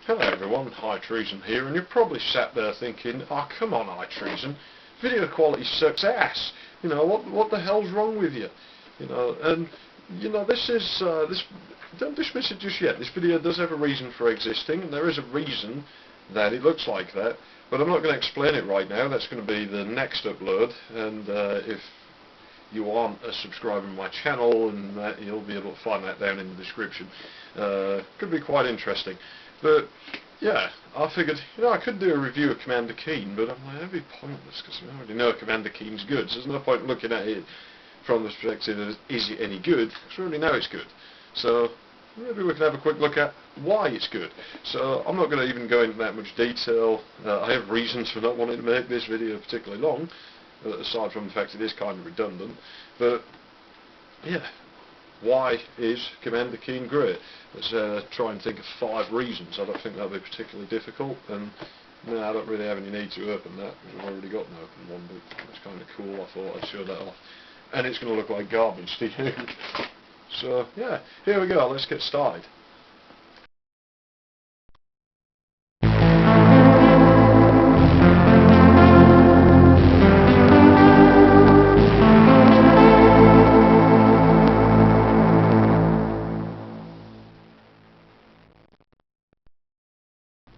Hello everyone, High Treason here, and you're probably sat there thinking, oh come on High Treason, video quality sucks ass, what the hell's wrong with you, and don't dismiss it just yet. This video does have a reason for existing, and there is a reason that it looks like that, but I'm not going to explain it right now. That's going to be the next upload, and if you aren't a subscriber to my channel, and that, you'll be able to find that down in the description. Could be quite interesting. But yeah, I figured, I could do a review of Commander Keen, but I'm like, that'd be pointless because I already know Commander Keen's good. So there's no point looking at it from the perspective of is it any good, because we already know it's good. So maybe we can have a quick look at why it's good. So I'm not going to even go into that much detail. I have reasons for not wanting to make this video particularly long, aside from the fact it is kind of redundant. But yeah. Why is Commander Keen great? Let's try and think of 5 reasons. I don't think that'll be particularly difficult, and no, I don't really have any need to open that because I've already got an open one, but it's kind of cool. I thought I'd show that off. And it's going to look like garbage to you. So yeah, here we go, let's get started.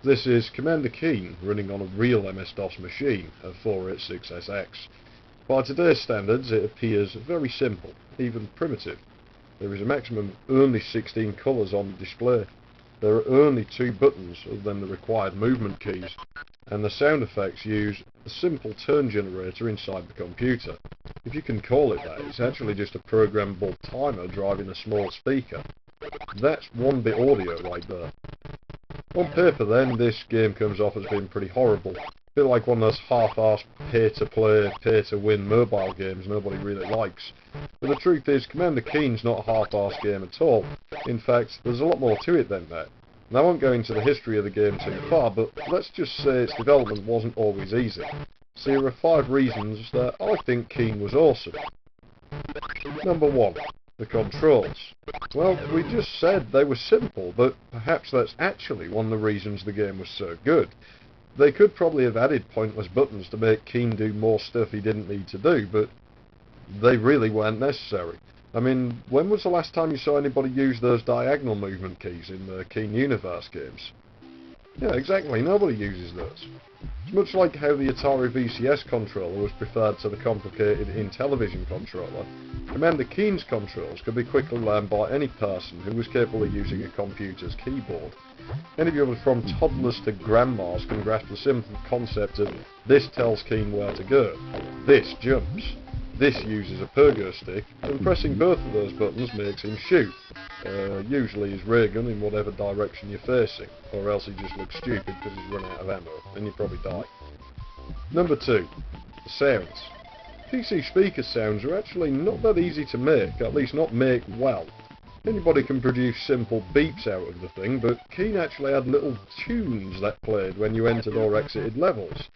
This is Commander Keen running on a real MS-DOS machine, a 486SX. By today's standards it appears very simple, even primitive. There is a maximum of only 16 colours on the display. There are only 2 buttons other than the required movement keys, and the sound effects use a simple turn generator inside the computer. If you can call it that, it's actually just a programmable timer driving a small speaker. That's 1-bit audio right there. On paper then, this game comes off as being pretty horrible. A bit like one of those half-arsed pay-to-play, pay-to-win mobile games nobody really likes. But the truth is, Commander Keen's not a half-arsed game at all. In fact, there's a lot more to it than that. And I won't go into the history of the game too far, but let's just say its development wasn't always easy. So here are 5 reasons that I think Keen was awesome. Number 1. The controls. Well, we just said they were simple, but perhaps that's actually one of the reasons the game was so good. They could probably have added pointless buttons to make Keen do more stuff he didn't need to do, but they really weren't necessary. I mean, when was the last time you saw anybody use those diagonal movement keys in the Keen Universe games? Yeah, exactly, nobody uses those. It's much like how the Atari VCS controller was preferred to the complicated Intellivision controller. Commander Keen's controls could be quickly learned by any person who was capable of using a computer's keyboard. Anybody from toddlers to grandmas can grasp the simple concept of this tells Keen where to go, this jumps, this uses a pogo stick, and pressing both of those buttons makes him shoot. Usually his ray gun in whatever direction you're facing, or else he just looks stupid because he's run out of ammo, and you probably die. Number 2. The sounds. PC speaker sounds are actually not that easy to make, at least not make well. Anybody can produce simple beeps out of the thing, but Keen actually had little tunes that played when you entered or exited levels.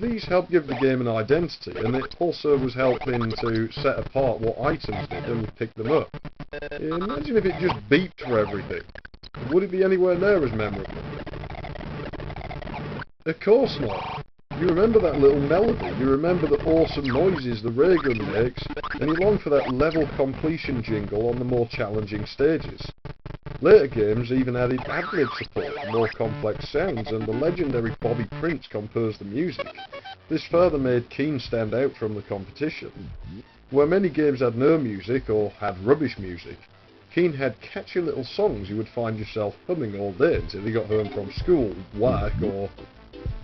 These help give the game an identity, and it also was helping to set apart what items did when you picked them up. Imagine if it just beeped for everything. Would it be anywhere near as memorable? Of course not. You remember that little melody, you remember the awesome noises the ray gun makes, and you long for that level completion jingle on the more challenging stages. Later games even added ad-lib support for more complex sounds, and the legendary Bobby Prince composed the music. This further made Keen stand out from the competition. Where many games had no music, or had rubbish music, Keen had catchy little songs you would find yourself humming all day until you got home from school, work, or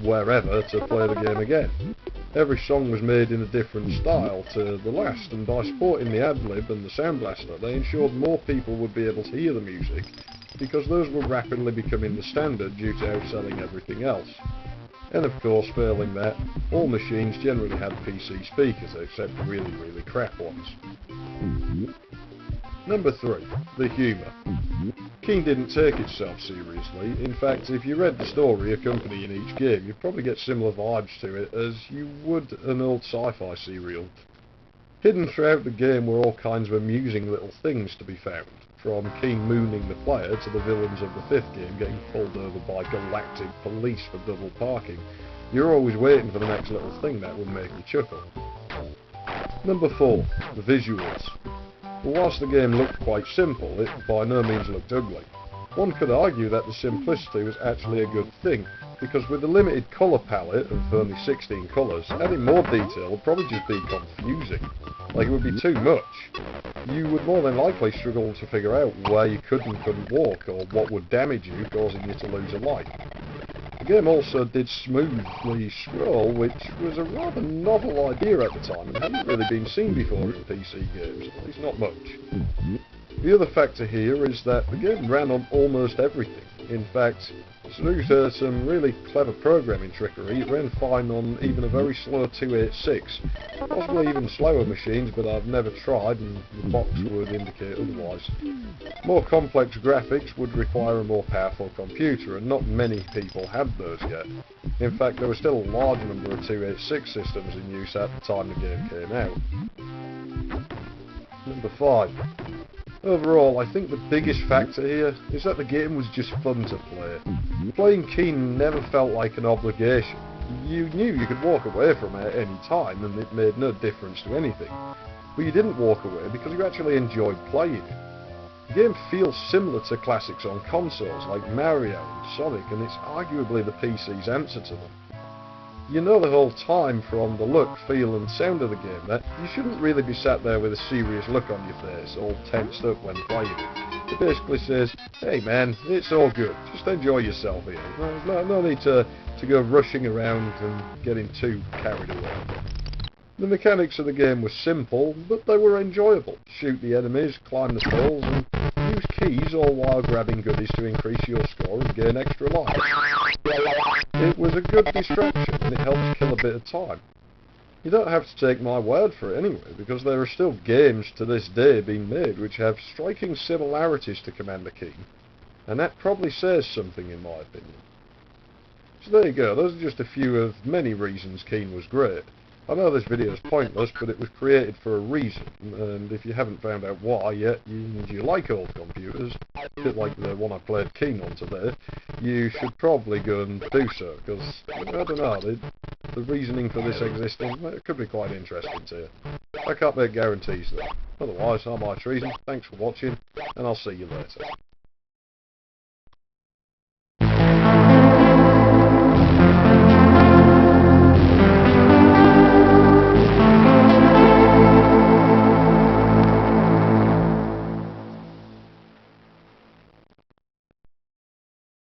wherever to play the game again. Every song was made in a different style to the last, and by supporting the ad-lib and the Sound Blaster, they ensured more people would be able to hear the music, because those were rapidly becoming the standard due to outselling everything else. And of course, failing that, all machines generally had PC speakers, except really, really crap ones. Number 3. The humour. Keen didn't take itself seriously. In fact, if you read the story accompanying each game, you'd probably get similar vibes to it as you would an old sci-fi serial. Hidden throughout the game were all kinds of amusing little things to be found. from Keen mooning the player to the villains of the 5th game getting pulled over by galactic police for double parking. You're always waiting for the next little thing that will make you chuckle. Number 4, the visuals. Well, whilst the game looked quite simple, it by no means looked ugly. One could argue that the simplicity was actually a good thing, because with the limited colour palette of only 16 colours, adding more detail would probably just be confusing. Like, it would be too much. You would more than likely struggle to figure out where you could and couldn't walk, or what would damage you, causing you to lose a life. The game also did smoothly scroll, which was a rather novel idea at the time and hadn't really been seen before in PC games, at least not much. The other factor here is that the game ran on almost everything. In fact, through to some really clever programming trickery, it ran fine on even a very slow 286, possibly even slower machines, but I've never tried and the box would indicate otherwise. More complex graphics would require a more powerful computer, and not many people had those yet. In fact, there were still a large number of 286 systems in use at the time the game came out. Number 5. Overall, I think the biggest factor here is that the game was just fun to play. Playing Keen never felt like an obligation. You knew you could walk away from it at any time and it made no difference to anything. But you didn't walk away because you actually enjoyed playing it. The game feels similar to classics on consoles like Mario and Sonic, and it's arguably the PC's answer to them. You know the whole time from the look, feel and sound of the game that you shouldn't really be sat there with a serious look on your face, all tensed up when playing it. It basically says, hey man, it's all good, just enjoy yourself here. There's no need to go rushing around and getting too carried away. The mechanics of the game were simple, but they were enjoyable. Shoot the enemies, climb the poles and use keys, all while grabbing goodies to increase your score and gain extra life. It was a good distraction and it helps kill a bit of time. You don't have to take my word for it anyway, because there are still games to this day being made which have striking similarities to Commander Keen, and that probably says something in my opinion. So there you go, those are just a few of many reasons Keen was great. I know this video is pointless, but it was created for a reason, and if you haven't found out why yet, you like old computers, a bit like the one I played Keen on today, you should probably go and do so, because, I don't know, the reasoning for this existing, well, it could be quite interesting to you. I can't make guarantees though. Otherwise, I'm iTreason, thanks for watching, and I'll see you later.